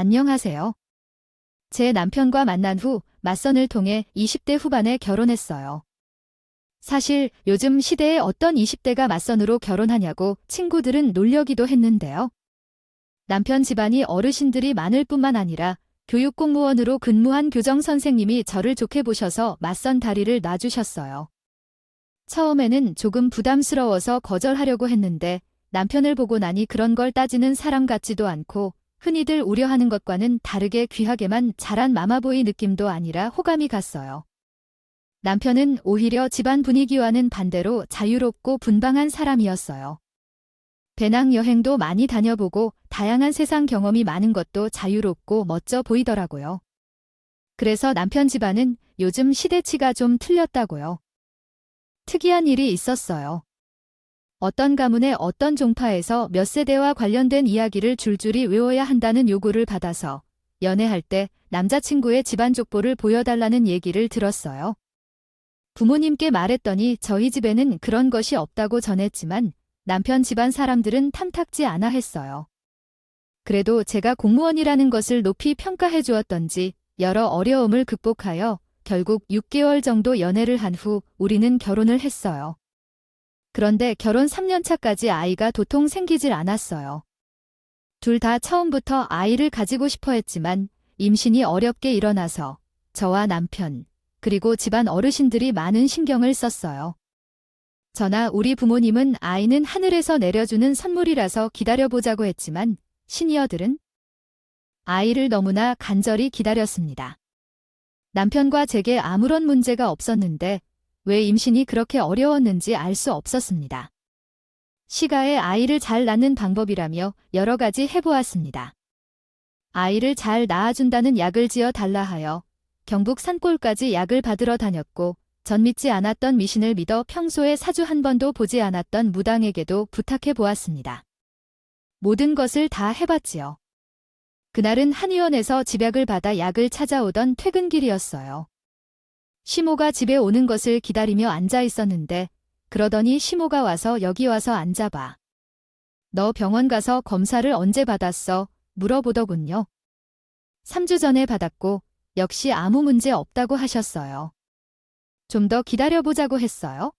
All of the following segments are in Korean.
안녕하세요. 제 남편과 만난 후 맞선을 통해 20대 후반에 결혼했어요. 사실 요즘 시대에 어떤 20대가 맞선으로 결혼하냐고 친구들은 놀려기도 했는데요. 남편 집안이 어르신들이 많을 뿐만 아니라 교육공무원으로 근무한 교정 선생님이 저를 좋게 보셔서 맞선 다리를 놔주셨어요. 처음에는 조금 부담스러워서 거절하려고 했는데 남편을 보고 나니 그런 걸 따지는 사람 같지도 않고 흔히들 우려하는 것과는 다르게 귀하게만 자란 마마보이 느낌도 아니라 호감이 갔어요. 남편은 오히려 집안 분위기와는 반대로 자유롭고 분방한 사람이었어요. 배낭여행도 많이 다녀보고 다양한 세상 경험이 많은 것도 자유롭고 멋져 보이더라고요. 그래서 남편 집안은 요즘 시대치가 좀 틀렸다고요. 특이한 일이 있었어요. 어떤 가문의 어떤 종파에서 몇 세대와 관련된 이야기를 줄줄이 외워야 한다는 요구를 받아서 연애할 때 남자친구의 집안 족보를 보여달라는 얘기를 들었어요. 부모님께 말했더니 저희 집에는 그런 것이 없다고 전했지만 남편 집안 사람들은 탐탁지 않아 했어요. 그래도 제가 공무원이라는 것을 높이 평가해 주었던지 여러 어려움을 극복하여 결국 6개월 정도 연애를 한 후 우리는 결혼을 했어요. 그런데 결혼 3년 차까지 아이가 도통 생기질 않았어요. 둘 다 처음부터 아이를 가지고 싶어 했지만 임신이 어렵게 일어나서 저와 남편, 그리고 집안 어르신들이 많은 신경을 썼어요. 저나 우리 부모님은 아이는 하늘에서 내려주는 선물이라서 기다려보자고 했지만 시니어들은 아이를 너무나 간절히 기다렸습니다. 남편과 제게 아무런 문제가 없었는데 왜 임신이 그렇게 어려웠는지 알 수 없었습니다. 시가에 아이를 잘 낳는 방법이라며 여러 가지 해보았습니다. 아이를 잘 낳아준다는 약을 지어 달라 하여 경북 산골까지 약을 받으러 다녔고 전 믿지 않았던 미신을 믿어 평소에 사주 한 번도 보지 않았던 무당에게도 부탁해 보았습니다. 모든 것을 다 해봤지요. 그날은 한의원에서 집약을 받아 약을 찾아오던 퇴근길이었어요. 시모가 집에 오는 것을 기다리며 앉아 있었는데 그러더니 시모가 와서 여기 와서 앉아봐. 너 병원 가서 검사를 언제 받았어? 물어보더군요. 3주 전에 받았고 역시 아무 문제 없다고 하셨어요. 좀 더 기다려보자고 했어요.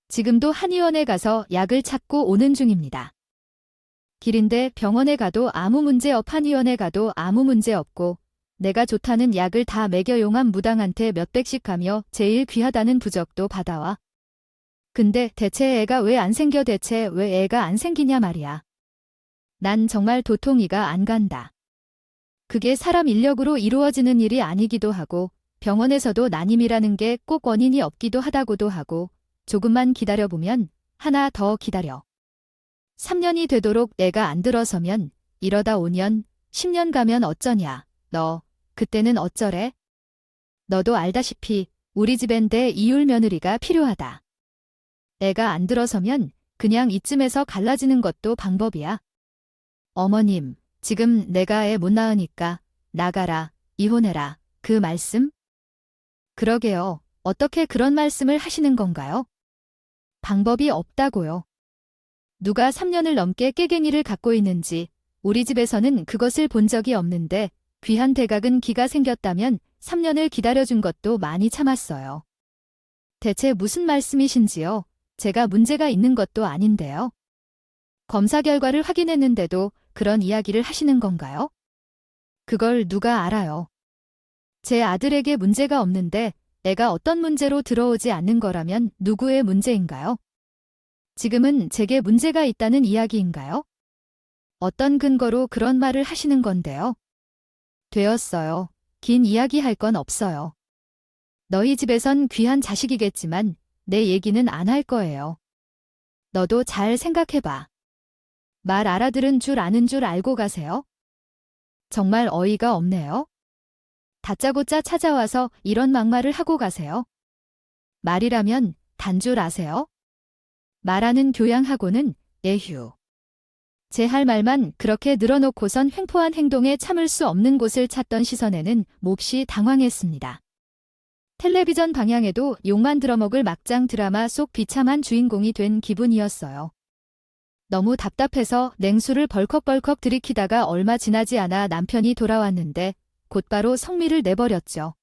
지금도 한의원에 가서 약을 찾고 오는 중입니다. 길인데 병원에 가도 아무 문제 없 한의원에 가도 아무 문제 없고 내가 좋다는 약을 다 먹여 용한 무당한테 몇백씩 가며 제일 귀하다는 부적도 받아와. 근데 대체 애가 왜 안 생겨 대체 왜 애가 안 생기냐 말이야. 난 정말 도통이가 안 간다. 그게 사람 인력으로 이루어지는 일이 아니기도 하고 병원에서도 난임이라는 게 꼭 원인이 없기도 하다고도 하고 조금만 기다려보면 하나 더 기다려. 3년이 되도록 애가 안 들어서면 이러다 5년, 10년 가면 어쩌냐. 너 그때는 어쩌래? 너도 알다시피 우리 집엔 내 이율 며느리가 필요하다. 애가 안 들어서면 그냥 이쯤에서 갈라지는 것도 방법이야. 어머님, 지금 내가 애 못 낳으니까 나가라, 이혼해라. 그 말씀? 그러게요. 어떻게 그런 말씀을 하시는 건가요? 방법이 없다고요. 누가 3년을 넘게 깨갱이를 갖고 있는지 우리 집에서는 그것을 본 적이 없는데 귀한 대각은 기가 생겼다면 3년을 기다려준 것도 많이 참았어요. 대체 무슨 말씀이신지요? 제가 문제가 있는 것도 아닌데요. 검사 결과를 확인했는데도 그런 이야기를 하시는 건가요? 그걸 누가 알아요? 제 아들에게 문제가 없는데 애가 어떤 문제로 들어오지 않는 거라면 누구의 문제인가요? 지금은 제게 문제가 있다는 이야기인가요? 어떤 근거로 그런 말을 하시는 건데요? 되었어요. 긴 이야기 할 건 없어요. 너희 집에선 귀한 자식이겠지만 내 얘기는 안 할 거예요. 너도 잘 생각해봐. 말 알아들은 줄 아는 줄 알고 가세요? 정말 어이가 없네요. 다짜고짜 찾아와서 이런 막말을 하고 가세요. 말이라면 단 줄 아세요? 말하는 교양하고는 에휴. 제 할 말만 그렇게 늘어놓고선 횡포한 행동에 참을 수 없는 곳을 찾던 시선에는 몹시 당황했습니다. 텔레비전 방향에도 욕만 들어먹을 막장 드라마 속 비참한 주인공이 된 기분이었어요. 너무 답답해서 냉수를 벌컥벌컥 들이키다가 얼마 지나지 않아 남편이 돌아왔는데 곧바로 성미를 내버렸죠.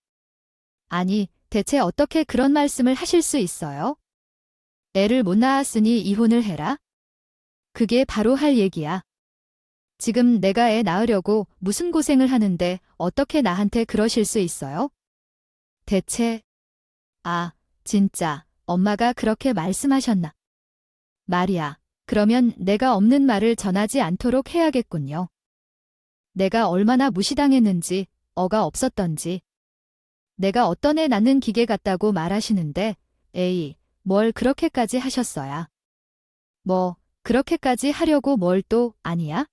아니, 대체 어떻게 그런 말씀을 하실 수 있어요? 애를 못 낳았으니 이혼을 해라? 그게 바로 할 얘기야. 지금 내가 애 낳으려고 무슨 고생을 하는데 어떻게 나한테 그러실 수 있어요? 대체, 진짜 엄마가 그렇게 말씀하셨나? 말이야. 그러면 내가 없는 말을 전하지 않도록 해야겠군요. 내가 얼마나 무시당했는지, 어가 없었던지. 내가 어떤 애 낳는 기계 같다고 말하시는데, 에이, 뭘 그렇게까지 하셨어야. 뭐, 그렇게까지 하려고 뭘 또, 아니야?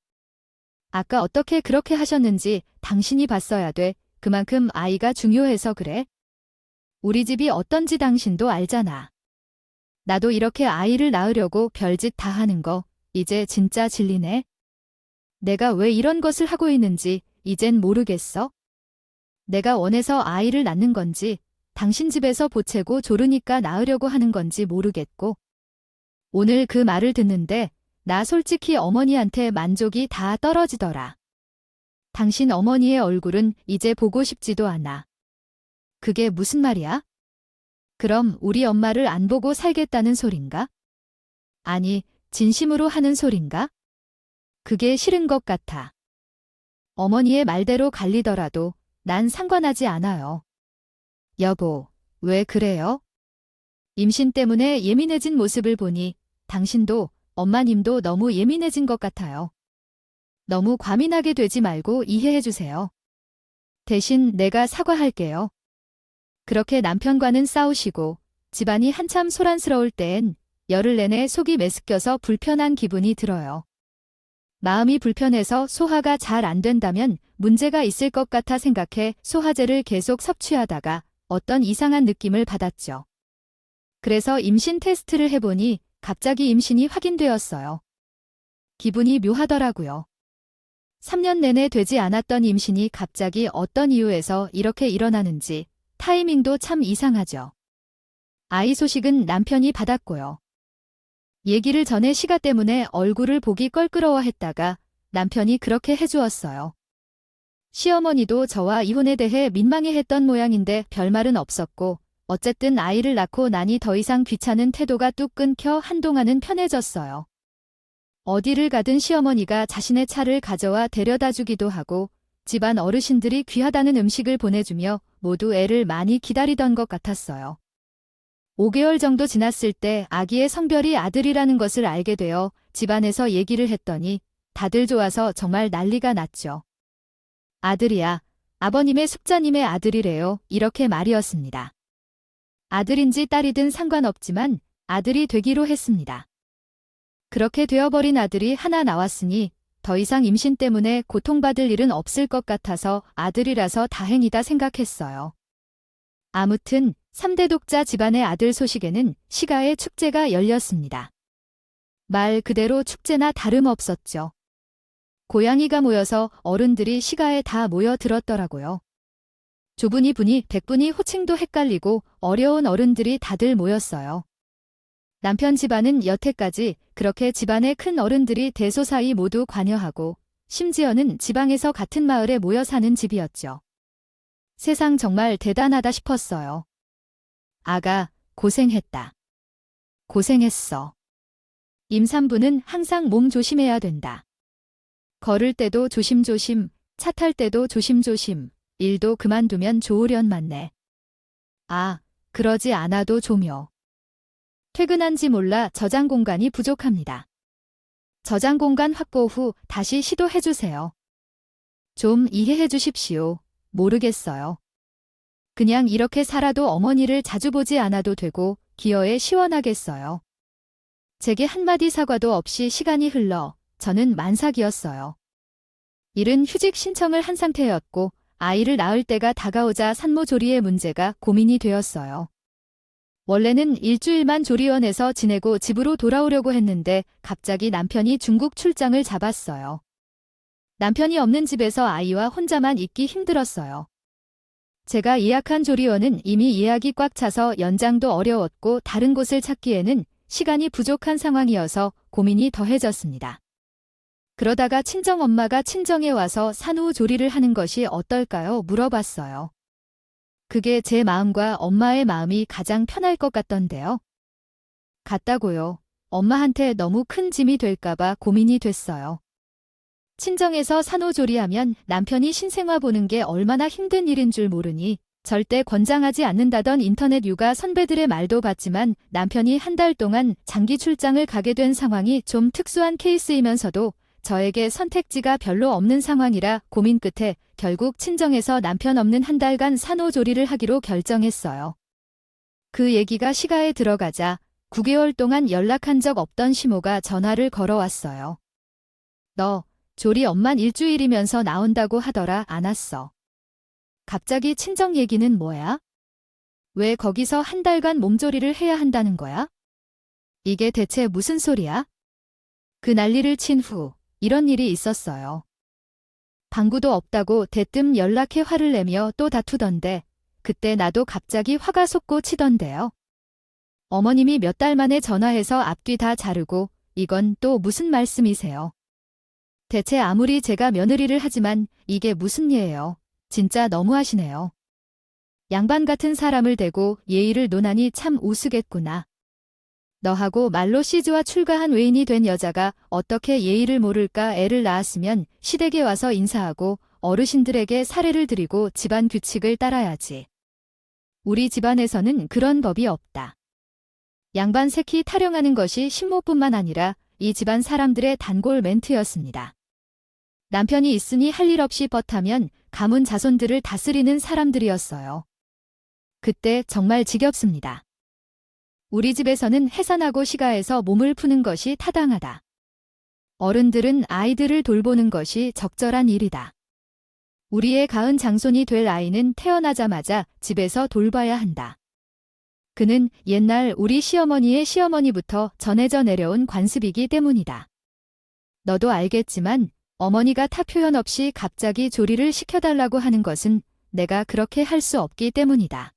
아까 어떻게 그렇게 하셨는지 당신이 봤어야 돼. 그만큼 아이가 중요해서 그래. 우리 집이 어떤지 당신도 알잖아. 나도 이렇게 아이를 낳으려고 별짓 다 하는 거, 이제 진짜 질리네. 내가 왜 이런 것을 하고 있는지 이젠 모르겠어. 내가 원해서 아이를 낳는 건지, 당신 집에서 보채고 조르니까 낳으려고 하는 건지 모르겠고. 오늘 그 말을 듣는데 나 솔직히 어머니한테 만족이 다 떨어지더라. 당신 어머니의 얼굴은 이제 보고 싶지도 않아. 그게 무슨 말이야? 그럼 우리 엄마를 안 보고 살겠다는 소린가? 아니, 진심으로 하는 소린가? 그게 싫은 것 같아. 어머니의 말대로 갈리더라도 난 상관하지 않아요. 여보, 왜 그래요? 임신 때문에 예민해진 모습을 보니 당신도 엄마님도 너무 예민해진 것 같아요. 너무 과민하게 되지 말고 이해해 주세요. 대신 내가 사과할게요. 그렇게 남편과는 싸우시고 집안이 한참 소란스러울 때엔 열흘 내내 속이 메스껴서 불편한 기분이 들어요. 마음이 불편해서 소화가 잘 안 된다면 문제가 있을 것 같아 생각해 소화제를 계속 섭취하다가 어떤 이상한 느낌을 받았죠. 그래서 임신 테스트를 해보니 갑자기 임신이 확인되었어요. 기분이 묘하더라고요. 3년 내내 되지 않았던 임신이 갑자기 어떤 이유에서 이렇게 일어나는지 타이밍도 참 이상하죠. 아이 소식은 남편이 받았고요. 얘기를 전에 시가 때문에 얼굴을 보기 껄끄러워했다가 남편이 그렇게 해주었어요. 시어머니도 저와 이혼에 대해 민망해했던 모양인데 별말은 없었고 어쨌든 아이를 낳고 나니 더 이상 귀찮은 태도가 뚝 끊겨 한동안은 편해졌어요. 어디를 가든 시어머니가 자신의 차를 가져와 데려다 주기도 하고 집안 어르신들이 귀하다는 음식을 보내주며 모두 애를 많이 기다리던 것 같았어요. 5개월 정도 지났을 때 아기의 성별이 아들이라는 것을 알게 되어 집안에서 얘기를 했더니 다들 좋아서 정말 난리가 났죠. 아들이야. 아버님의 숙자님의 아들이래요. 이렇게 말이었습니다. 아들인지 딸이든 상관없지만 아들이 되기로 했습니다. 그렇게 되어버린 아들이 하나 나왔으니 더 이상 임신 때문에 고통받을 일은 없을 것 같아서 아들이라서 다행이다 생각했어요. 아무튼 3대 독자 집안의 아들 소식에는 시가의 축제가 열렸습니다. 말 그대로 축제나 다름없었죠. 고양이가 모여서 어른들이 시가에 다 모여들었더라고요. 좁으니 부니 백분이 호칭도 헷갈리고 어려운 어른들이 다들 모였어요. 남편 집안은 여태까지 그렇게 집안의 큰 어른들이 대소사이 모두 관여하고 심지어는 지방에서 같은 마을에 모여 사는 집이었죠. 세상 정말 대단하다 싶었어요. 아가, 고생했다. 고생했어. 임산부는 항상 몸 조심해야 된다. 걸을 때도 조심조심, 차 탈 때도 조심조심, 일도 그만두면 좋으련 맞네. 그러지 않아도 조묘. 퇴근한지 몰라 저장 공간이 부족합니다. 저장 공간 확보 후 다시 시도해주세요. 좀 이해해 주십시오. 모르겠어요. 그냥 이렇게 살아도 어머니를 자주 보지 않아도 되고 기어에 시원하겠어요. 제게 한마디 사과도 없이 시간이 흘러 저는 만삭이었어요. 일은 휴직 신청을 한 상태였고 아이를 낳을 때가 다가오자 산모조리의 문제가 고민이 되었어요. 원래는 일주일만 조리원에서 지내고 집으로 돌아오려고 했는데 갑자기 남편이 중국 출장을 잡았어요. 남편이 없는 집에서 아이와 혼자만 있기 힘들었어요. 제가 예약한 조리원은 이미 예약이 꽉 차서 연장도 어려웠고 다른 곳을 찾기에는 시간이 부족한 상황이어서 고민이 더해졌습니다. 그러다가 친정엄마가 친정에 와서 산후조리를 하는 것이 어떨까요? 물어봤어요. 그게 제 마음과 엄마의 마음이 가장 편할 것 같던데요. 같다고요. 엄마한테 너무 큰 짐이 될까봐 고민이 됐어요. 친정에서 산후조리하면 남편이 신생아 보는 게 얼마나 힘든 일인 줄 모르니 절대 권장하지 않는다던 인터넷 육아 선배들의 말도 봤지만 남편이 한 달 동안 장기 출장을 가게 된 상황이 좀 특수한 케이스이면서도 저에게 선택지가 별로 없는 상황이라 고민 끝에 결국 친정에서 남편 없는 한 달간 산후조리를 하기로 결정했어요. 그 얘기가 시가에 들어가자 9개월 동안 연락한 적 없던 시모가 전화를 걸어왔어요. 너 조리 엄만 일주일이면서 나온다고 하더라. 안 왔어. 갑자기 친정 얘기는 뭐야? 왜 거기서 한 달간 몸조리를 해야 한다는 거야? 이게 대체 무슨 소리야? 그 난리를 친 후 이런 일이 있었어요. 방구도 없다고 대뜸 연락해 화를 내며 또 다투던데 그때 나도 갑자기 화가 솟고 치던데요. 어머님이 몇 달 만에 전화해서 앞뒤 다 자르고 이건 또 무슨 말씀이세요? 대체 아무리 제가 며느리를 하지만 이게 무슨 예예요? 진짜 너무하시네요. 양반 같은 사람을 대고 예의를 논하니 참 우스겠구나. 너하고 말로 시즈와 출가한 외인이 된 여자가 어떻게 예의를 모를까. 애를 낳았으면 시댁에 와서 인사하고 어르신들에게 사례를 드리고 집안 규칙을 따라야지. 우리 집안에서는 그런 법이 없다. 양반 새끼 타령하는 것이 신모뿐만 아니라 이 집안 사람들의 단골 멘트였습니다. 남편이 있으니 할 일 없이 뻗하면 가문 자손들을 다스리는 사람들이었어요. 그때 정말 지겹습니다. 우리 집에서는 해산하고 시가해서 몸을 푸는 것이 타당하다. 어른들은 아이들을 돌보는 것이 적절한 일이다. 우리의 가은 장손이 될 아이는 태어나자마자 집에서 돌봐야 한다. 그는 옛날 우리 시어머니의 시어머니부터 전해져 내려온 관습이기 때문이다. 너도 알겠지만 어머니가 타 표현 없이 갑자기 조리를 시켜달라고 하는 것은 내가 그렇게 할 수 없기 때문이다.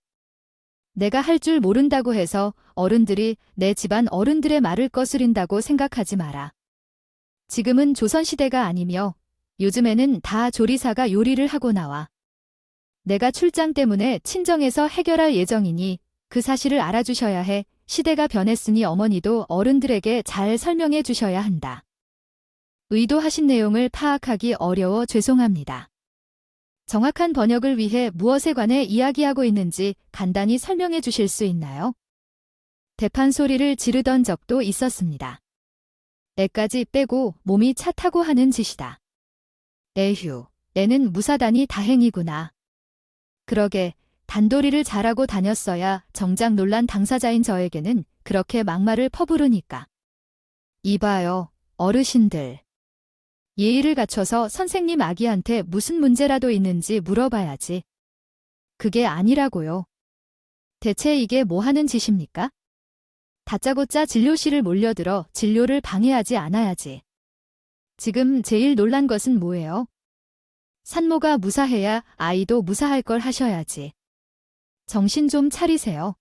내가 할 줄 모른다고 해서 어른들이 내 집안 어른들의 말을 거스린다고 생각하지 마라. 지금은 조선시대가 아니며 요즘에는 다 조리사가 요리를 하고 나와. 내가 출장 때문에 친정에서 해결할 예정이니 그 사실을 알아주셔야 해. 시대가 변했으니 어머니도 어른들에게 잘 설명해 주셔야 한다. 의도하신 내용을 파악하기 어려워 죄송합니다. 정확한 번역을 위해 무엇에 관해 이야기하고 있는지 간단히 설명해 주실 수 있나요? 대판 소리를 지르던 적도 있었습니다. 애까지 빼고 몸이 차 타고 하는 짓이다. 에휴, 애는 무사다니 다행이구나. 그러게 단도리를 잘하고 다녔어야 정작 논란 당사자인 저에게는 그렇게 막말을 퍼부르니까. 이봐요, 어르신들. 예의를 갖춰서 선생님 아기한테 무슨 문제라도 있는지 물어봐야지. 그게 아니라고요. 대체 이게 뭐 하는 짓입니까? 다짜고짜 진료실을 몰려들어 진료를 방해하지 않아야지. 지금 제일 놀란 것은 뭐예요? 산모가 무사해야 아이도 무사할 걸 하셔야지. 정신 좀 차리세요.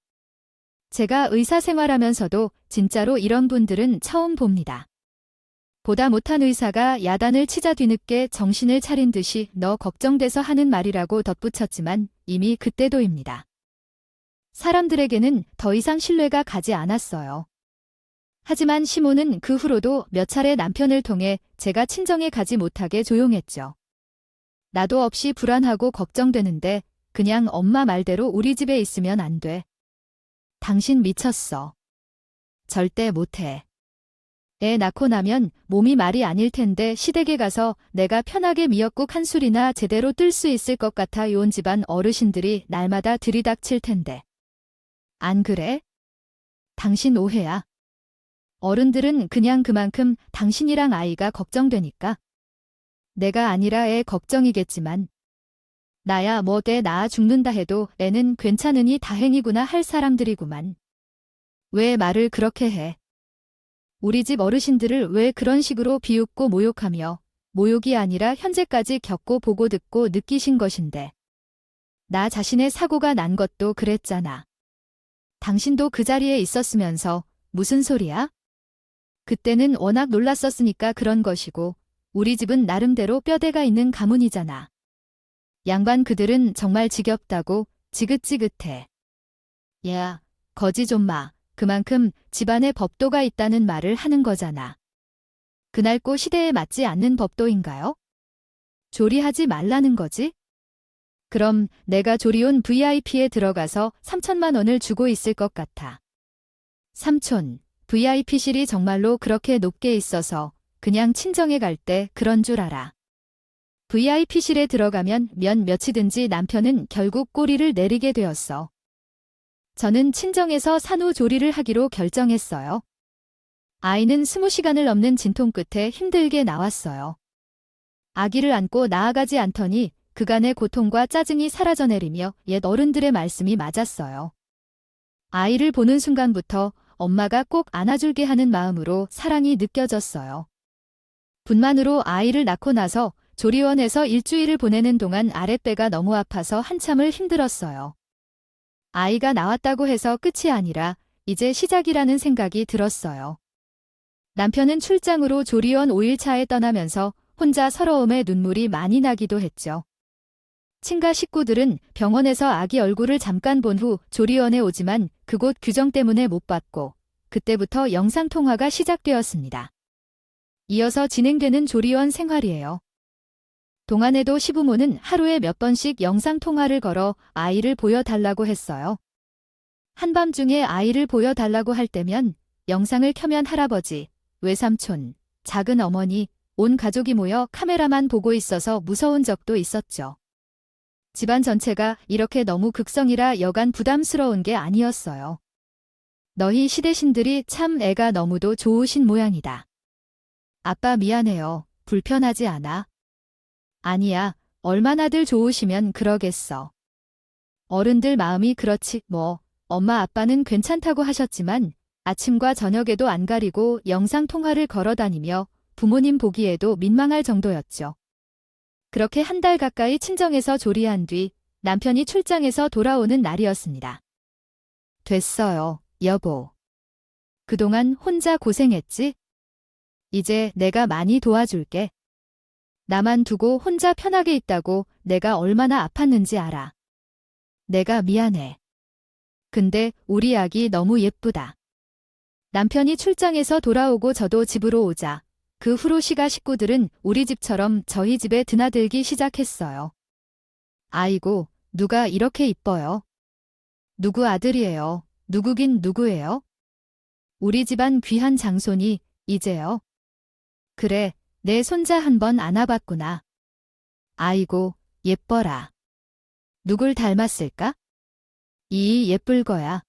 제가 의사 생활하면서도 진짜로 이런 분들은 처음 봅니다. 보다 못한 의사가 야단을 치자 뒤늦게 정신을 차린 듯이 너 걱정돼서 하는 말이라고 덧붙였지만 이미 그때도입니다. 사람들에게는 더 이상 신뢰가 가지 않았어요. 하지만 시모는 그 후로도 몇 차례 남편을 통해 제가 친정에 가지 못하게 조용했죠. 나도 없이 불안하고 걱정되는데 그냥 엄마 말대로 우리 집에 있으면 안 돼. 당신 미쳤어. 절대 못해. 애 낳고 나면 몸이 말이 아닐 텐데 시댁에 가서 내가 편하게 미역국 한 술이나 제대로 뜰 수 있을 것 같아 온 집안 어르신들이 날마다 들이닥칠 텐데. 안 그래? 당신 오해야. 어른들은 그냥 그만큼 당신이랑 아이가 걱정되니까. 내가 아니라 애 걱정이겠지만. 나야 뭐 애 낳아 죽는다 해도 애는 괜찮으니 다행이구나 할 사람들이구만. 왜 말을 그렇게 해? 우리 집 어르신들을 왜 그런 식으로 비웃고 모욕하며 모욕이 아니라 현재까지 겪고 보고 듣고 느끼신 것인데. 나 자신의 사고가 난 것도 그랬잖아. 당신도 그 자리에 있었으면서 무슨 소리야? 그때는 워낙 놀랐었으니까 그런 것이고 우리 집은 나름대로 뼈대가 있는 가문이잖아. 양반 그들은 정말 지겹다고 지긋지긋해. 야, 거지 좀 마. 그만큼 집안에 법도가 있다는 말을 하는 거잖아. 그날고 시대에 맞지 않는 법도인가요? 조리하지 말라는 거지? 그럼 내가 조리온 VIP에 들어가서 3천만 원을 주고 있을 것 같아. 삼촌, VIP실이 정말로 그렇게 높게 있어서 그냥 친정에 갈 때 그런 줄 알아. VIP실에 들어가면 며치든지 남편은 결국 꼬리를 내리게 되었어. 저는 친정에서 산후조리를 하기로 결정했어요. 아이는 20시간을 넘는 진통 끝에 힘들게 나왔어요. 아기를 안고 나아가지 않더니 그간의 고통과 짜증이 사라져 내리며 옛 어른들의 말씀이 맞았어요. 아이를 보는 순간부터 엄마가 꼭 안아줄게 하는 마음으로 사랑이 느껴졌어요. 분만으로 아이를 낳고 나서 조리원에서 일주일을 보내는 동안 아랫배가 너무 아파서 한참을 힘들었어요. 아이가 나왔다고 해서 끝이 아니라 이제 시작이라는 생각이 들었어요. 남편은 출장으로 조리원 5일차에 떠나면서 혼자 서러움에 눈물이 많이 나기도 했죠. 친가 식구들은 병원에서 아기 얼굴을 잠깐 본 후 조리원에 오지만 그곳 규정 때문에 못 봤고 그때부터 영상통화가 시작되었습니다. 이어서 진행되는 조리원 생활이에요. 동안에도 시부모는 하루에 몇 번씩 영상통화를 걸어 아이를 보여달라고 했어요. 한밤중에 아이를 보여달라고 할 때면 영상을 켜면 할아버지, 외삼촌, 작은 어머니, 온 가족이 모여 카메라만 보고 있어서 무서운 적도 있었죠. 집안 전체가 이렇게 너무 극성이라 여간 부담스러운 게 아니었어요. 너희 시대신들이 참 애가 너무도 좋으신 모양이다. 아빠 미안해요. 불편하지 않아? 아니야. 얼마나들 좋으시면 그러겠어. 어른들 마음이 그렇지 뭐. 엄마 아빠는 괜찮다고 하셨지만 아침과 저녁에도 안 가리고 영상통화를 걸어다니며 부모님 보기에도 민망할 정도였죠. 그렇게 한 달 가까이 친정에서 조리한 뒤 남편이 출장에서 돌아오는 날이었습니다. 됐어요, 여보. 그동안 혼자 고생했지? 이제 내가 많이 도와줄게. 나만 두고 혼자 편하게 있다고 내가 얼마나 아팠는지 알아. 내가 미안해. 근데 우리 아기 너무 예쁘다. 남편이 출장에서 돌아오고 저도 집으로 오자 그 후로 시가 식구들은 우리 집처럼 저희 집에 드나들기 시작했어요. 아이고, 누가 이렇게 이뻐요? 누구 아들이에요? 누구긴 누구예요? 우리 집안 귀한 장손이 이제요. 그래, 내 손자 한번 안아봤구나. 아이고, 예뻐라. 누굴 닮았을까? 이 예쁠 거야.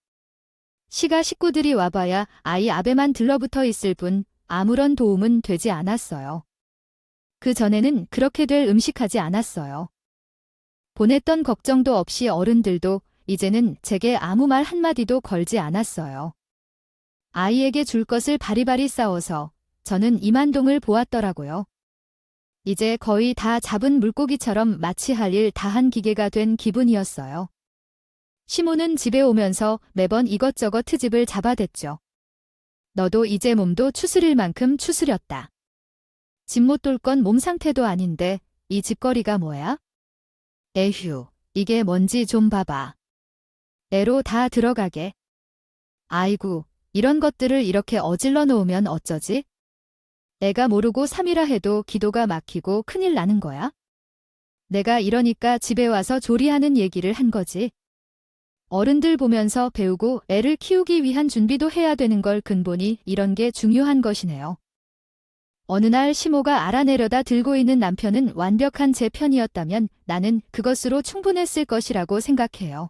시가 식구들이 와봐야 아이 앞에만 들러붙어 있을 뿐 아무런 도움은 되지 않았어요. 그 전에는 그렇게 될 음식하지 않았어요. 보냈던 걱정도 없이 어른들도 이제는 제게 아무 말 한마디도 걸지 않았어요. 아이에게 줄 것을 바리바리 싸워서 저는 이만동을 보았더라고요. 이제 거의 다 잡은 물고기처럼 마치 할 일 다 한 기계가 된 기분이었어요. 시모는 집에 오면서 매번 이것저것 트집을 잡아댔죠. 너도 이제 몸도 추스릴 만큼 추스렸다. 집 못 돌 건 몸 상태도 아닌데 이 집거리가 뭐야? 에휴, 이게 뭔지 좀 봐봐. 애로 다 들어가게. 아이고, 이런 것들을 이렇게 어질러 놓으면 어쩌지? 애가 모르고 3이라 해도 기도가 막히고 큰일 나는 거야? 내가 이러니까 집에 와서 조리하는 얘기를 한 거지. 어른들 보면서 배우고 애를 키우기 위한 준비도 해야 되는 걸 근본이 이런 게 중요한 것이네요. 어느 날 시모가 알아내려다 들고 있는 남편은 완벽한 제 편이었다면 나는 그것으로 충분했을 것이라고 생각해요.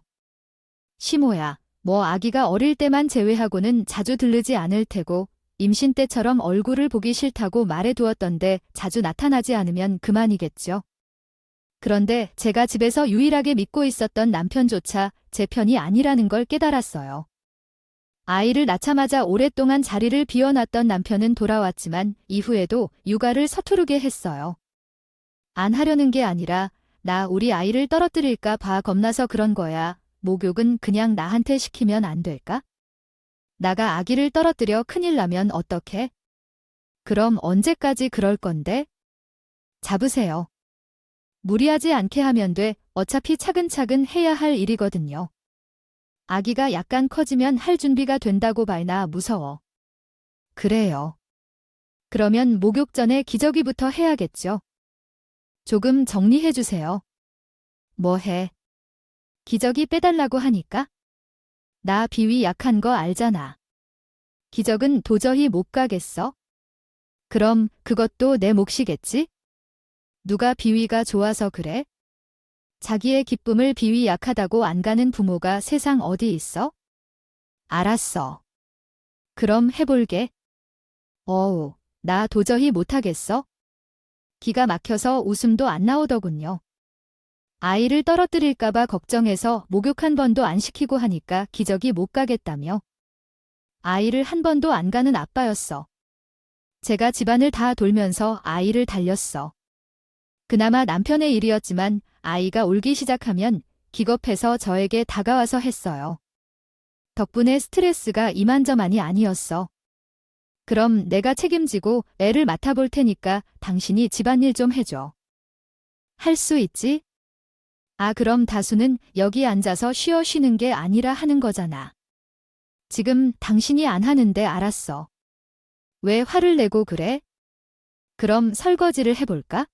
시모야, 뭐 아기가 어릴 때만 제외하고는 자주 들르지 않을 테고 임신 때처럼 얼굴을 보기 싫다고 말해두었던데 자주 나타나지 않으면 그만이겠죠. 그런데 제가 집에서 유일하게 믿고 있었던 남편조차 제 편이 아니라는 걸 깨달았어요. 아이를 낳자마자 오랫동안 자리를 비워놨던 남편은 돌아왔지만 이후에도 육아를 서투르게 했어요. 안 하려는 게 아니라 나 우리 아이를 떨어뜨릴까 봐 겁나서 그런 거야. 목욕은 그냥 나한테 시키면 안 될까? 나가 아기를 떨어뜨려 큰일 나면 어떡해? 그럼 언제까지 그럴 건데? 잡으세요. 무리하지 않게 하면 돼. 어차피 차근차근 해야 할 일이거든요. 아기가 약간 커지면 할 준비가 된다고 봐야 무서워. 그래요. 그러면 목욕 전에 기저귀부터 해야겠죠. 조금 정리해 주세요. 뭐 해? 기저귀 빼달라고 하니까? 나 비위 약한 거 알잖아. 기저귀는 도저히 못 가겠어? 그럼 그것도 내 몫이겠지? 누가 비위가 좋아서 그래? 자기의 기쁨을 비위 약하다고 안 가는 부모가 세상 어디 있어? 알았어. 그럼 해볼게. 어우, 나 도저히 못하겠어. 기가 막혀서 웃음도 안 나오더군요. 아이를 떨어뜨릴까봐 걱정해서 목욕 한 번도 안 시키고 하니까 기저귀 못 가겠다며. 아이를 한 번도 안 가는 아빠였어. 제가 집안을 다 돌면서 아이를 달렸어. 그나마 남편의 일이었지만 아이가 울기 시작하면 기겁해서 저에게 다가와서 했어요. 덕분에 스트레스가 이만저만이 아니었어. 그럼 내가 책임지고 애를 맡아볼 테니까 당신이 집안일 좀 해줘. 할 수 있지? 아, 그럼 다수는 여기 앉아서 쉬는 게 아니라 하는 거잖아. 지금 당신이 안 하는데 알았어. 왜 화를 내고 그래? 그럼 설거지를 해볼까?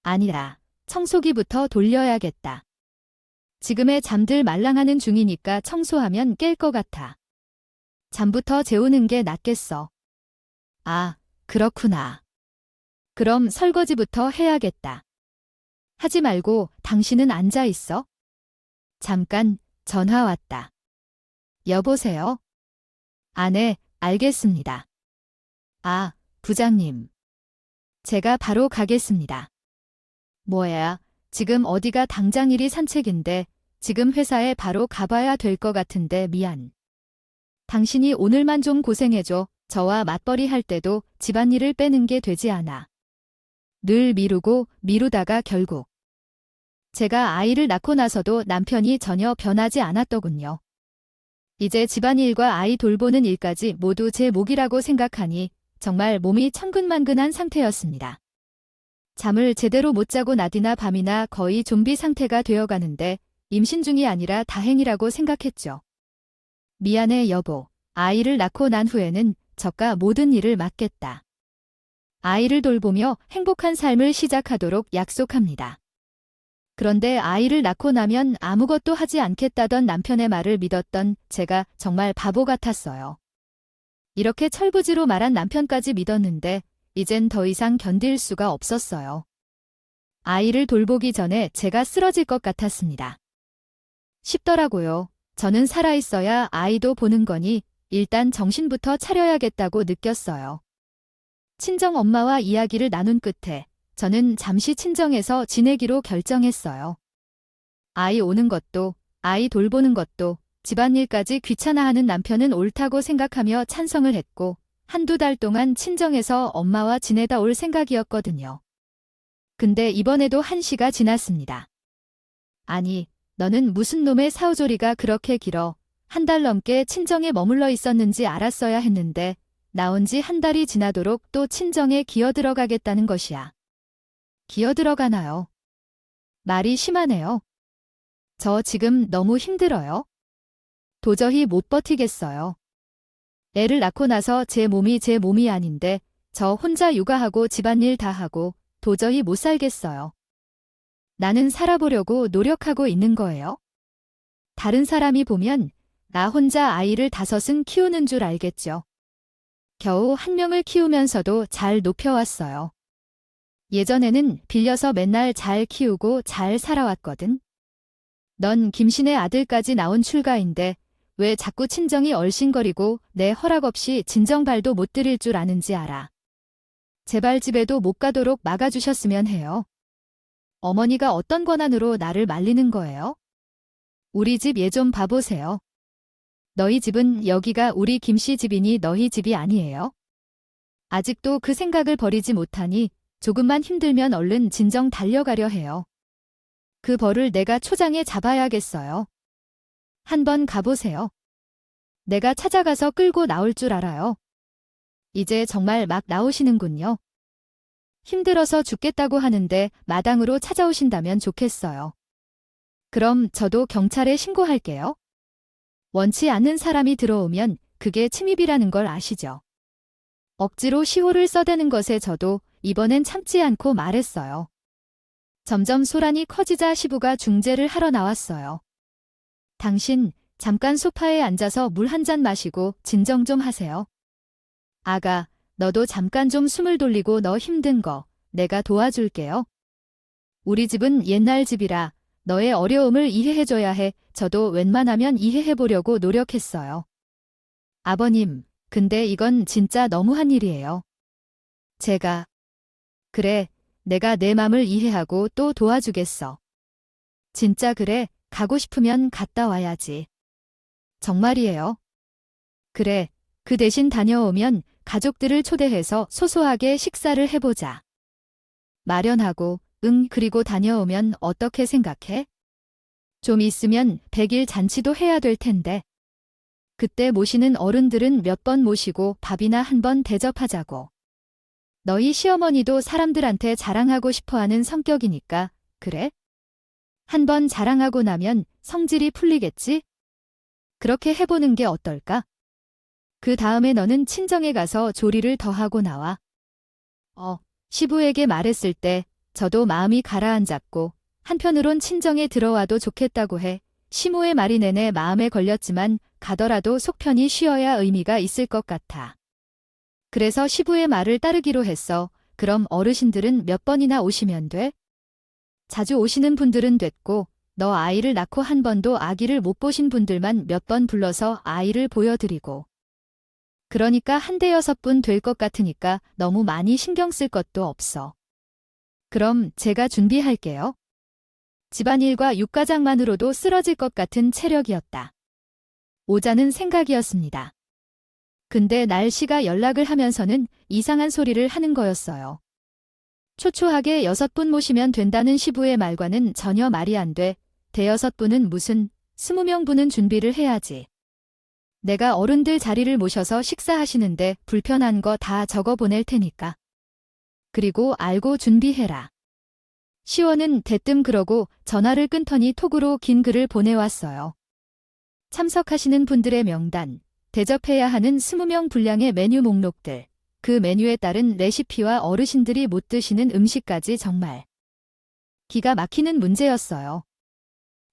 아니라 청소기부터 돌려야겠다. 지금의 잠들 말랑하는 중이니까 청소하면 깰 것 같아. 잠부터 재우는 게 낫겠어. 아, 그렇구나. 그럼 설거지부터 해야겠다. 하지 말고 당신은 앉아 있어. 잠깐 전화 왔다. 여보세요? 아, 네, 알겠습니다. 아, 부장님. 제가 바로 가겠습니다. 뭐야, 지금 어디가 당장 일이 산책인데 지금 회사에 바로 가봐야 될 것 같은데 미안. 당신이 오늘만 좀 고생해줘. 저와 맞벌이 할 때도 집안일을 빼는 게 되지 않아. 늘 미루고 미루다가 결국. 제가 아이를 낳고 나서도 남편이 전혀 변하지 않았더군요. 이제 집안일과 아이 돌보는 일까지 모두 제 몫이라고 생각하니 정말 몸이 천근만근한 상태였습니다. 잠을 제대로 못 자고 낮이나 밤이나 거의 좀비 상태가 되어가는데 임신 중이 아니라 다행이라고 생각했죠. 미안해 여보. 아이를 낳고 난 후에는 저가 모든 일을 맡겠다. 아이를 돌보며 행복한 삶을 시작하도록 약속합니다. 그런데 아이를 낳고 나면 아무것도 하지 않겠다던 남편의 말을 믿었던 제가 정말 바보 같았어요. 이렇게 철부지로 말한 남편까지 믿었는데 이젠 더 이상 견딜 수가 없었어요. 아이를 돌보기 전에 제가 쓰러질 것 같았습니다. 싶더라고요. 저는 살아있어야 아이도 보는 거니 일단 정신부터 차려야겠다고 느꼈어요. 친정 엄마와 이야기를 나눈 끝에 저는 잠시 친정에서 지내기로 결정했어요. 아이 오는 것도, 아이 돌보는 것도, 집안일까지 귀찮아하는 남편은 옳다고 생각하며 찬성을 했고 한두 달 동안 친정에서 엄마와 지내다 올 생각이었거든요. 근데 이번에도 1시가 지났습니다. 아니, 너는 무슨 놈의 사후조리가 그렇게 길어. 1달 넘게 친정에 머물러 있었는지 알았어야 했는데 나온 지 1달이 지나도록 또 친정에 기어들어가겠다는 것이야. 기어들어가나요? 말이 심하네요. 저 지금 너무 힘들어요. 도저히 못 버티겠어요. 애를 낳고 나서 제 몸이 아닌데 저 혼자 육아하고 집안일 다 하고 도저히 못 살겠어요. 나는 살아보려고 노력하고 있는 거예요. 다른 사람이 보면 나 혼자 아이를 5은 키우는 줄 알겠죠. 겨우 1명을 키우면서도 잘 높여왔어요. 예전에는 빌려서 맨날 잘 키우고 잘 살아왔거든. 넌 김신의 아들까지 낳은 출가인데 왜 자꾸 친정이 얼씬거리고 내 허락 없이 진정발도 못 들일 줄 아는지 알아. 제발 집에도 못 가도록 막아주셨으면 해요. 어머니가 어떤 권한으로 나를 말리는 거예요? 우리 집 얘 좀 봐보세요. 너희 집은 여기가 우리 김씨 집이니 너희 집이 아니에요? 아직도 그 생각을 버리지 못하니 조금만 힘들면 얼른 진정 달려가려 해요. 그 벌을 내가 초장에 잡아야겠어요. 한번 가보세요. 내가 찾아가서 끌고 나올 줄 알아요. 이제 정말 막 나오시는군요. 힘들어서 죽겠다고 하는데 마당으로 찾아오신다면 좋겠어요. 그럼 저도 경찰에 신고할게요. 원치 않는 사람이 들어오면 그게 침입이라는 걸 아시죠? 억지로 시호를 써대는 것에 저도 이번엔 참지 않고 말했어요. 점점 소란이 커지자 시부가 중재를 하러 나왔어요. 당신 잠깐 소파에 앉아서 물 한 잔 마시고 진정 좀 하세요. 아가, 너도 잠깐 좀 숨을 돌리고 너 힘든 거 내가 도와줄게요. 우리 집은 옛날 집이라 너의 어려움을 이해해줘야 해. 저도 웬만하면 이해해보려고 노력했어요. 아버님, 근데 이건 진짜 너무한 일이에요. 제가, 그래, 내가 내 맘을 이해하고 또 도와주겠어. 진짜 그래, 가고 싶으면 갔다 와야지. 정말이에요. 그래, 그 대신 다녀오면 가족들을 초대해서 소소하게 식사를 해보자. 마련하고, 응, 그리고 다녀오면 어떻게 생각해? 좀 있으면 100일 잔치도 해야 될 텐데. 그때 모시는 어른들은 몇 번 모시고 밥이나 한 번 대접하자고. 너희 시어머니도 사람들한테 자랑하고 싶어하는 성격이니까, 그래? 한 번 자랑하고 나면 성질이 풀리겠지? 그렇게 해보는 게 어떨까? 그 다음에 너는 친정에 가서 조리를 더 하고 나와. 시부에게 말했을 때 저도 마음이 가라앉았고 한편으론 친정에 들어와도 좋겠다고 해. 시모의 말이 내내 마음에 걸렸지만 가더라도 속 편히 쉬어야 의미가 있을 것 같아. 그래서 시부의 말을 따르기로 했어. 그럼 어르신들은 몇 번이나 오시면 돼? 자주 오시는 분들은 됐고 너 아이를 낳고 한 번도 아기를 못 보신 분들만 몇 번 불러서 아이를 보여드리고. 그러니까 한 대여섯 분 될 것 같으니까 너무 많이 신경 쓸 것도 없어. 그럼 제가 준비할게요. 집안일과 육가장만으로도 쓰러질 것 같은 체력이었다. 오자는 생각이었습니다. 근데 날씨가 연락을 하면서는 이상한 소리를 하는 거였어요. 초초하게 6분 모시면 된다는 시부의 말과는 전혀 말이 안 돼. 대여섯 분은 무슨 20명분은 준비를 해야지. 내가 어른들 자리를 모셔서 식사하시는데 불편한 거 다 적어 보낼 테니까. 그리고 알고 준비해라. 시원은 대뜸 그러고 전화를 끊더니 톡으로 긴 글을 보내왔어요. 참석하시는 분들의 명단, 대접해야 하는 20명 분량의 메뉴 목록들, 그 메뉴에 따른 레시피와 어르신들이 못 드시는 음식까지 정말 기가 막히는 문제였어요.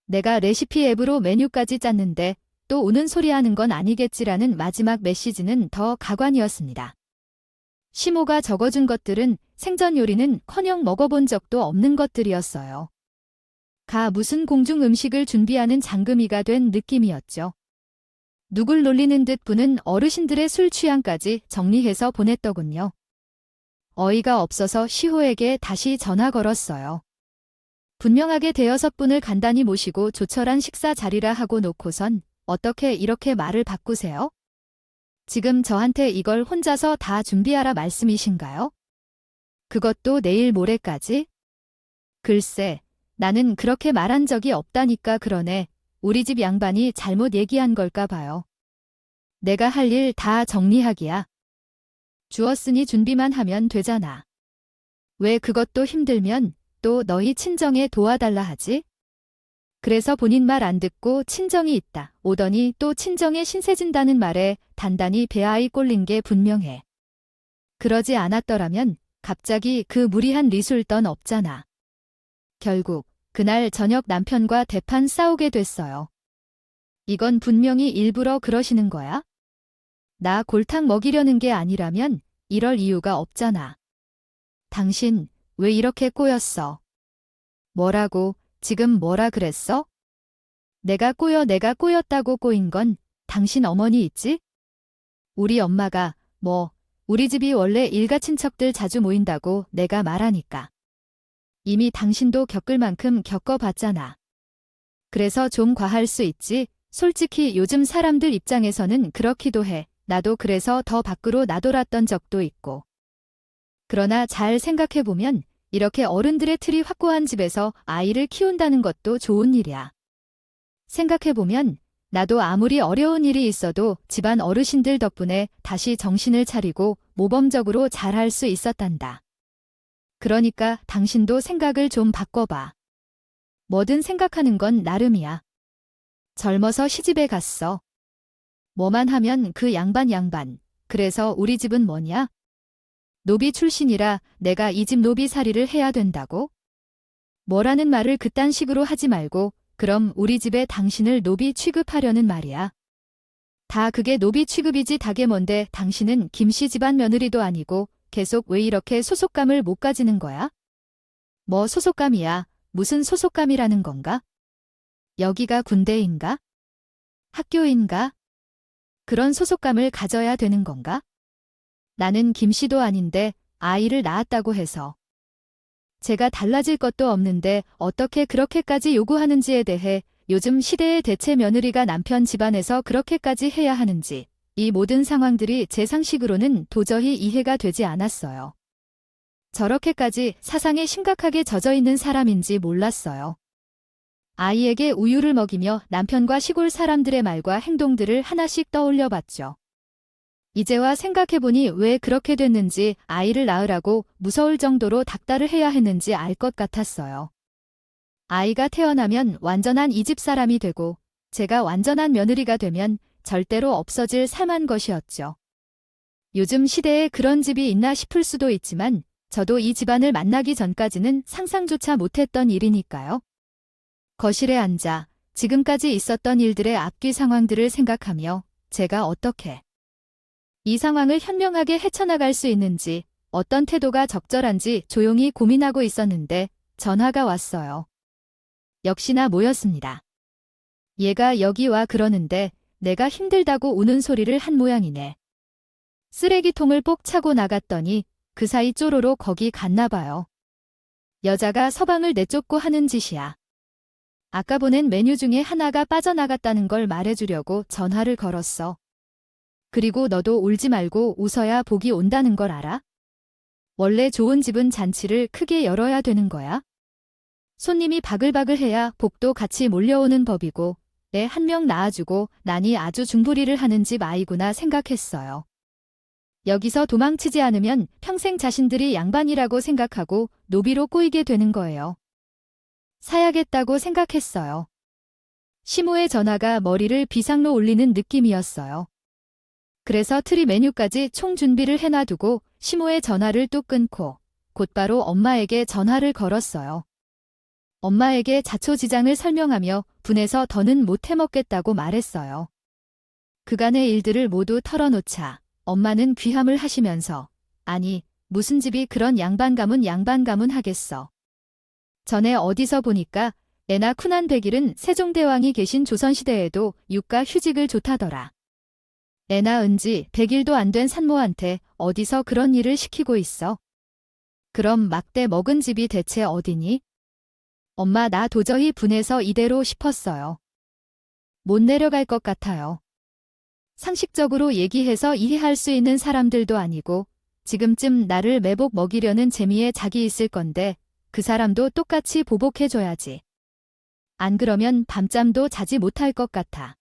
내가 레시피 앱으로 메뉴까지 짰는데 또 오는 소리 하는 건 아니겠지라는 마지막 메시지는 더 가관이었습니다. 시모가 적어준 것들은 생전 요리는커녕 먹어본 적도 없는 것들이었어요. 무슨 공중 음식을 준비하는 장금이가 된 느낌이었죠. 누굴 놀리는 듯 부는 어르신들의 술 취향까지 정리해서 보냈더군요. 어이가 없어서 시호에게 다시 전화 걸었어요. 분명하게 대여섯 분을 간단히 모시고 조촐한 식사 자리라 하고 놓고선 어떻게 이렇게 말을 바꾸세요? 지금 저한테 이걸 혼자서 다 준비하라 말씀이신가요? 그것도 내일 모레까지? 글쎄, 나는 그렇게 말한 적이 없다니까. 그러네. 우리 집 양반이 잘못 얘기한 걸까 봐요. 내가 할 일 다 정리하기야. 주었으니 준비만 하면 되잖아. 왜 그것도 힘들면 또 너희 친정에 도와달라 하지? 그래서 본인 말 안 듣고 친정이 있다 오더니 또 친정에 신세 진다는 말에 단단히 배아이 꼴린 게 분명해. 그러지 않았더라면 갑자기 그 무리한 리술던 없잖아. 결국 그날 저녁 남편과 대판 싸우게 됐어요. 이건 분명히 일부러 그러시는 거야? 나 골탕 먹이려는 게 아니라면 이럴 이유가 없잖아. 당신 왜 이렇게 꼬였어? 뭐라고? 지금 뭐라 그랬어? 내가 꼬였다고 꼬인 건 당신 어머니 있지? 우리 엄마가 우리 집이 원래 일가 친척들 자주 모인다고 내가 말하니까. 이미 당신도 겪을 만큼 겪어봤잖아. 그래서 좀 과할 수 있지. 솔직히 요즘 사람들 입장에서는 그렇기도 해. 나도 그래서 더 밖으로 나돌았던 적도 있고. 그러나 잘 생각해보면 이렇게 어른들의 틀이 확고한 집에서 아이를 키운다는 것도 좋은 일이야. 생각해보면 나도 아무리 어려운 일이 있어도 집안 어르신들 덕분에 다시 정신을 차리고 모범적으로 잘할 수 있었단다. 그러니까 당신도 생각을 좀 바꿔봐. 뭐든 생각하는 건 나름이야. 젊어서 시집에 갔어. 뭐만 하면 그 양반. 그래서 우리 집은 뭐냐? 노비 출신이라 내가 이 집 노비살이를 해야 된다고? 뭐라는 말을 그딴 식으로 하지 말고 그럼 우리 집에 당신을 노비 취급하려는 말이야. 다 그게 노비 취급이지 닭에 뭔데 당신은 김씨 집안 며느리도 아니고 계속 왜 이렇게 소속감을 못 가지는 거야? 뭐 소속감이야? 무슨 소속감이라는 건가? 여기가 군대인가? 학교인가? 그런 소속감을 가져야 되는 건가? 나는 김씨도 아닌데 아이를 낳았다고 해서. 제가 달라질 것도 없는데 어떻게 그렇게까지 요구하는지에 대해 요즘 시대의 대체 며느리가 남편 집안에서 그렇게까지 해야 하는지 이 모든 상황들이 제 상식으로는 도저히 이해가 되지 않았어요. 저렇게까지 사상에 심각하게 젖어 있는 사람인지 몰랐어요. 아이에게 우유를 먹이며 남편과 시골 사람들의 말과 행동들을 하나씩 떠올려 봤죠. 이제와 생각해보니 왜 그렇게 됐는지 아이를 낳으라고 무서울 정도로 닥달을 해야 했는지 알 것 같았어요. 아이가 태어나면 완전한 이 집 사람이 되고 제가 완전한 며느리가 되면 절대로 없어질 삶한 것이었죠. 요즘 시대에 그런 집이 있나 싶을 수도 있지만 저도 이 집안을 만나기 전까지는 상상조차 못했던 일이니까요. 거실에 앉아 지금까지 있었던 일들의 앞뒤 상황들을 생각하며 제가 어떻게 이 상황을 현명하게 헤쳐나갈 수 있는지 어떤 태도가 적절한지 조용히 고민하고 있었는데 전화가 왔어요. 역시나 모였습니다. 얘가 여기 와 그러는데 내가 힘들다고 우는 소리를 한 모양이네. 쓰레기통을 뽁 차고 나갔더니 그 사이 쪼로로 거기 갔나 봐요. 여자가 서방을 내쫓고 하는 짓이야. 아까 보낸 메뉴 중에 하나가 빠져나갔다는 걸 말해주려고 전화를 걸었어. 그리고 너도 울지 말고 웃어야 복이 온다는 걸 알아? 원래 좋은 집은 잔치를 크게 열어야 되는 거야. 손님이 바글바글해야 복도 같이 몰려오는 법이고 내 한 명 낳아주고 나니 아주 중부리를 하는 집 아이구나 생각했어요. 여기서 도망치지 않으면 평생 자신들이 양반이라고 생각하고 노비로 꼬이게 되는 거예요. 사야겠다고 생각했어요. 시모의 전화가 머리를 비상로 올리는 느낌이었어요. 그래서 트리 메뉴까지 총 준비를 해놔두고 시모의 전화를 뚝 끊고 곧바로 엄마에게 전화를 걸었어요. 엄마에게 자초지장을 설명하며 분해서 더는 못 해먹겠다고 말했어요. 그간의 일들을 모두 털어놓자 엄마는 귀함을 하시면서 아니 무슨 집이 그런 양반 가문 하겠어. 전에 어디서 보니까 애나 쿤한 백일은 세종대왕이 계신 조선시대에도 유가 휴직을 좋다더라. 애나 은지 100일도 안 된 산모한테 어디서 그런 일을 시키고 있어? 그럼 막대 먹은 집이 대체 어디니? 엄마 나 도저히 분해서 이대로 싶었어요. 못 내려갈 것 같아요. 상식적으로 얘기해서 이해할 수 있는 사람들도 아니고 지금쯤 나를 매복 먹이려는 재미에 자기 있을 건데 그 사람도 똑같이 보복해줘야지. 안 그러면 밤잠도 자지 못할 것 같아.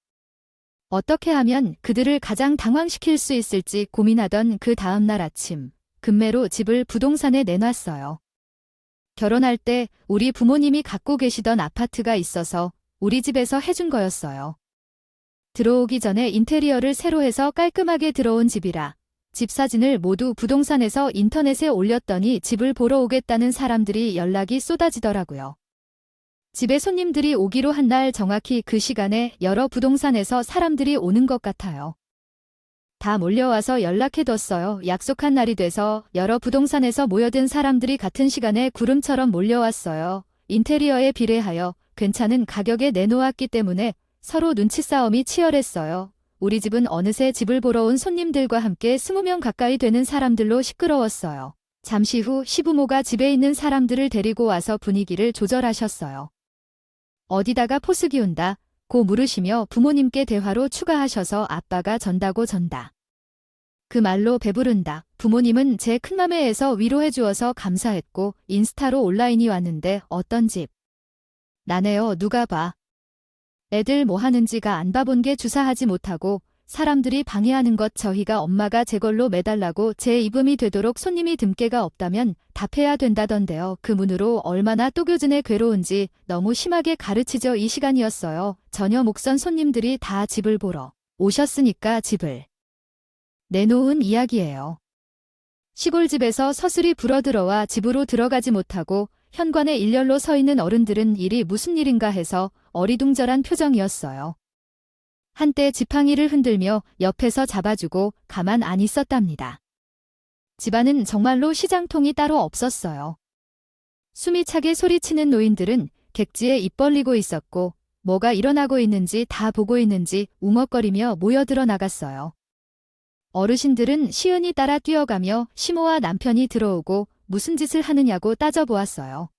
어떻게 하면 그들을 가장 당황시킬 수 있을지 고민하던 그 다음날 아침, 금매로 집을 부동산에 내놨어요. 결혼할 때 우리 부모님이 갖고 계시던 아파트가 있어서 우리 집에서 해준 거였어요. 들어오기 전에 인테리어를 새로 해서 깔끔하게 들어온 집이라 집 사진을 모두 부동산에서 인터넷에 올렸더니 집을 보러 오겠다는 사람들이 연락이 쏟아지더라고요. 집에 손님들이 오기로 한 날 정확히 그 시간에 여러 부동산에서 사람들이 오는 것 같아요. 다 몰려와서 연락해뒀어요. 약속한 날이 돼서 여러 부동산에서 모여든 사람들이 같은 시간에 구름처럼 몰려왔어요. 인테리어에 비례하여 괜찮은 가격에 내놓았기 때문에 서로 눈치 싸움이 치열했어요. 우리 집은 어느새 집을 보러 온 손님들과 함께 20명 가까이 되는 사람들로 시끄러웠어요. 잠시 후 시부모가 집에 있는 사람들을 데리고 와서 분위기를 조절하셨어요. 어디다가 포스 기운다 고 물으시며 부모님께 대화로 추가하셔서 아빠가 전다고 전다. 그 말로 배부른다. 부모님은 제 큰맘에에서 위로해 주어서 감사했고 인스타로 온라인이 왔는데 어떤 집? 나네요. 누가 봐. 애들 뭐 하는지가 안 봐본 게 주사하지 못하고 사람들이 방해하는 것 저희가 엄마가 제 걸로 매달라고 제 입음이 되도록 손님이 듬게가 없다면 답해야 된다던데요. 그 문으로 얼마나 또교준에 괴로운지 너무 심하게 가르치죠. 이 시간이었어요. 전혀 목선 손님들이 다 집을 보러 오셨으니까 집을 내놓은 이야기예요. 시골집에서 서슬이 불어들어와 집으로 들어가지 못하고 현관에 일렬로 서 있는 어른들은 일이 무슨 일인가 해서 어리둥절한 표정이었어요. 한때 지팡이를 흔들며 옆에서 잡아주고 가만 안 있었답니다. 집안은 정말로 시장통이 따로 없었어요. 숨이 차게 소리치는 노인들은 객지에 입 벌리고 있었고 뭐가 일어나고 있는지 다 보고 있는지 웅얼거리며 모여들어 나갔어요. 어르신들은 시은이 따라 뛰어가며 시모와 남편이 들어오고 무슨 짓을 하느냐고 따져보았어요.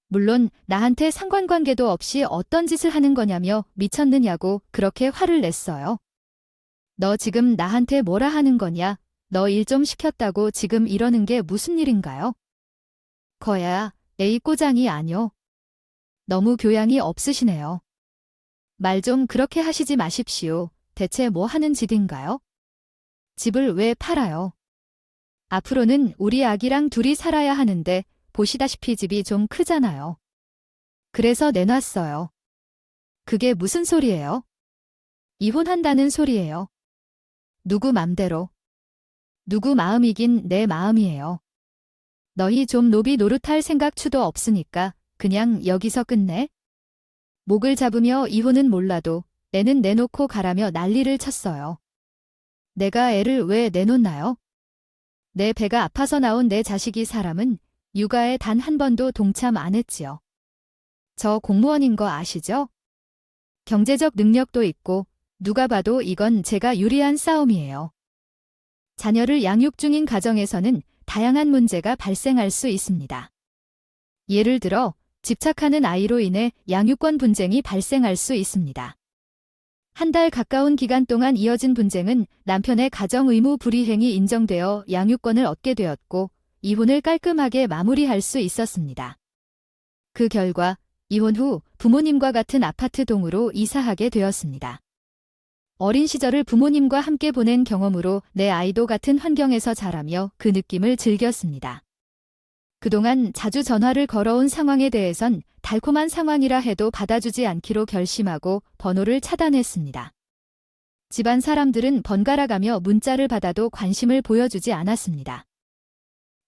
물론 나한테 상관관계도 없이 어떤 짓을 하는 거냐며 미쳤느냐고 그렇게 화를 냈어요. 너 지금 나한테 뭐라 하는 거냐? 너 일 좀 시켰다고 지금 이러는 게 무슨 일인가요? 거야, 에이 꼬장이 아뇨. 너무 교양이 없으시네요. 말 좀 그렇게 하시지 마십시오. 대체 뭐 하는 짓인가요? 집을 왜 팔아요? 앞으로는 우리 아기랑 둘이 살아야 하는데 보시다시피 집이 좀 크잖아요. 그래서 내놨어요. 그게 무슨 소리예요? 이혼한다는 소리예요. 누구 맘대로. 누구 마음이긴 내 마음이에요. 너희 좀 노비 노릇할 생각 추도 없으니까 그냥 여기서 끝내. 목을 잡으며 이혼은 몰라도 애는 내놓고 가라며 난리를 쳤어요. 내가 애를 왜 내놓나요? 내 배가 아파서 나온 내 자식이 사람은 육아에 단 한 번도 동참 안 했지요. 저 공무원인 거 아시죠? 경제적 능력도 있고 누가 봐도 이건 제가 유리한 싸움이에요. 자녀를 양육 중인 가정에서는 다양한 문제가 발생할 수 있습니다. 예를 들어 집착하는 아이로 인해 양육권 분쟁이 발생할 수 있습니다. 한 달 가까운 기간 동안 이어진 분쟁은 남편의 가정 의무 불이행이 인정되어 양육권을 얻게 되었고 이혼을 깔끔하게 마무리할 수 있었습니다. 그 결과 이혼 후 부모님과 같은 아파트 동으로 이사하게 되었습니다. 어린 시절을 부모님과 함께 보낸 경험으로 내 아이도 같은 환경에서 자라며 그 느낌을 즐겼습니다. 그동안 자주 전화를 걸어온 상황에 대해선 달콤한 상황이라 해도 받아주지 않기로 결심하고 번호를 차단했습니다. 집안 사람들은 번갈아가며 문자를 받아도 관심을 보여주지 않았습니다.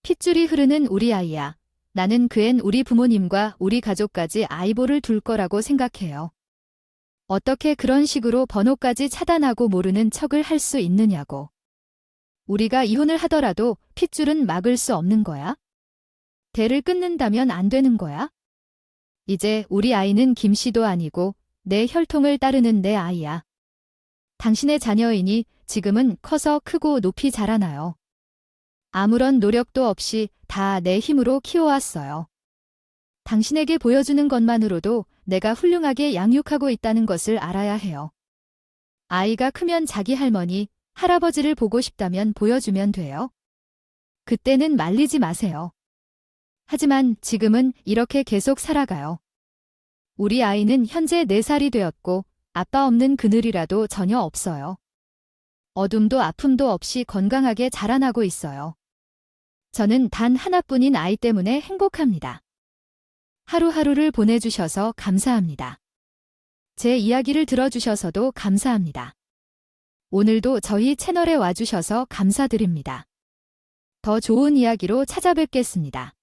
핏줄이 흐르는 우리 아이야. 나는 그 앤 우리 부모님과 우리 가족까지 아이보를 둘 거라고 생각해요. 어떻게 그런 식으로 번호까지 차단하고 모르는 척을 할 수 있느냐고. 우리가 이혼을 하더라도 핏줄은 막을 수 없는 거야? 대를 끊는다면 안 되는 거야? 이제 우리 아이는 김씨도 아니고 내 혈통을 따르는 내 아이야. 당신의 자녀이니 지금은 커서 크고 높이 자라나요. 아무런 노력도 없이 다 내 힘으로 키워왔어요. 당신에게 보여주는 것만으로도 내가 훌륭하게 양육하고 있다는 것을 알아야 해요. 아이가 크면 자기 할머니, 할아버지를 보고 싶다면 보여주면 돼요. 그때는 말리지 마세요. 하지만 지금은 이렇게 계속 살아가요. 우리 아이는 현재 4살이 되었고 아빠 없는 그늘이라도 전혀 없어요. 어둠도 아픔도 없이 건강하게 자라나고 있어요. 저는 단 하나뿐인 아이 때문에 행복합니다. 하루하루를 보내주셔서 감사합니다. 제 이야기를 들어주셔서도 감사합니다. 오늘도 저희 채널에 와주셔서 감사드립니다. 더 좋은 이야기로 찾아뵙겠습니다.